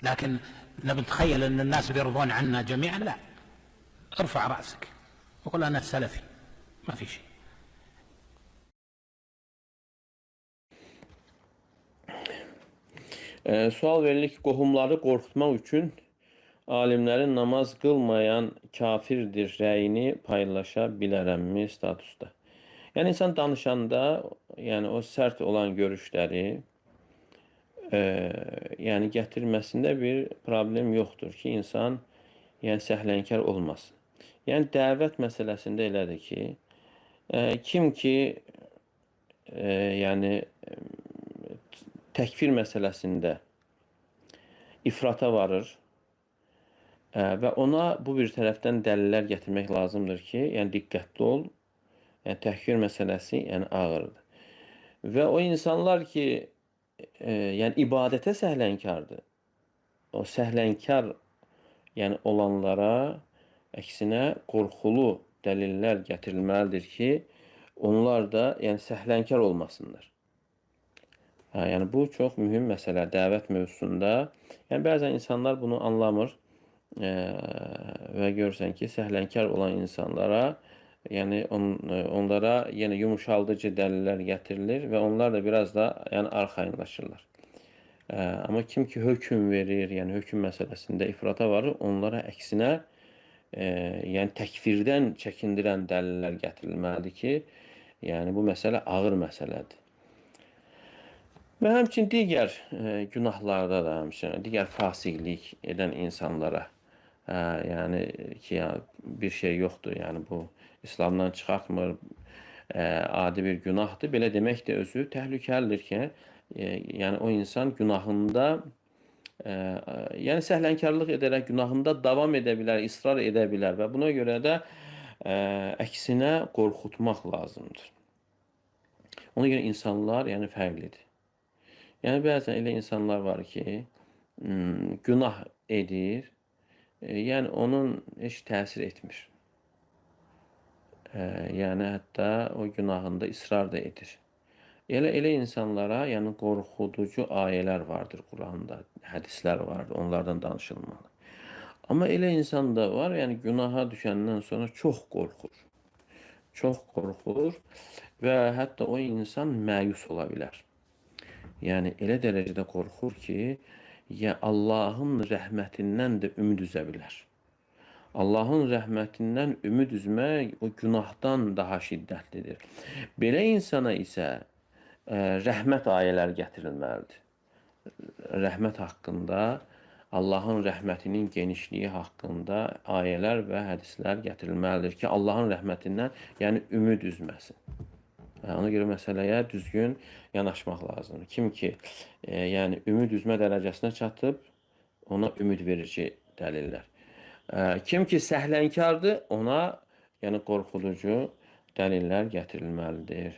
لكن نبي نتخيل أن الناس بيرضون عنا جميعا، لا. ارفع رأسك وقل أنا سلفي، ما في شيء. Sual verilir ki, qohumları qorxutmaq üçün alimlərin namaz qılmayan kafirdir rəyini paylaşa bilərəmmi statusda? Yəni, insan danışanda, yəni o sərt olan görüşləri yəni gətirməsində bir problem yoxdur ki, insan yəni səhlənkar olmasın. Yəni, dəvət məsələsində elədir ki, kim ki yəni təkfir məsələsində ifrata varır və ona bu bir tərəfdən dəlillər gətirmək lazımdır ki, yəni diqqətli ol, yəni təkfir məsələsi yəni ağırdır. Və o insanlar ki, yəni ibadətə səhlənkardır, o səhlənkar yəni olanlara əksinə qorxulu dəlillər gətirilməlidir ki, onlar da yəni səhlənkar olmasınlar. Yəni bu çox mühüm məsələ dəvət mövzusunda. Yəni bəzən insanlar bunu anlamır və görürsən ki, səhlənkar olan insanlara, yəni onlara yenə yumuşaldıcı dəlillər gətirilir və onlar da biraz da yəni arxayınlaşırlar. Amma kim ki hökm verir, yəni hökm məsələsində ifrata varır, onlara əksinə yəni təkfirdən çəkindirən dəlillər gətirilməlidir ki, yəni bu məsələ ağır məsələdir. Və həmçinin digər günahlarda da, həmçinin digər fasiqlik edən insanlara, yəni ki, bir şey yoxdur, yəni bu İslamdan çıxartmır, adi bir günahdır. Belə demək də özü təhlükəlidir ki, yəni o insan günahında, yəni səhlənkarlıq edərək günahında davam edə bilər, israr edə bilər və buna görə də əksinə qorxutmaq lazımdır. Ona görə insanlar yəni fərqlidir. Yəni bəzən elə insanlar var ki, günah edir, yəni onun heç təsir etmir. Yəni hətta o günahında israr da edir. Elə insanlara yəni qorxuducu ayələr vardır Quranda, hədislər vardır, onlardan danışılmalı. Amma elə insan da var, yəni günaha düşəndən sonra çox qorxur. Çox qorxur və hətta o insan məyus ola bilər. Yəni elə dərəcədə qorxur ki, Allahın rəhmətindən də ümid üzə bilər. Allahın rəhmətindən ümid üzmək o günahdan daha şiddətlidir. Belə insana isə rəhmət ayələri gətirilməlidir. Rəhmət haqqında, Allahın rəhmətinin genişliyi haqqında ayələr və hədislər gətirilməlidir ki, Allahın rəhmətindən yəni ümid üzməsin. Ona görə məsələyə düzgün yanaşmaq lazımdır. Kim ki, yəni ümid üzmə dərəcəsinə çatıb, ona ümid verici dəlillər. Kim ki, səhlənkardır, ona yəni qorxuducu dəlillər gətirilməlidir.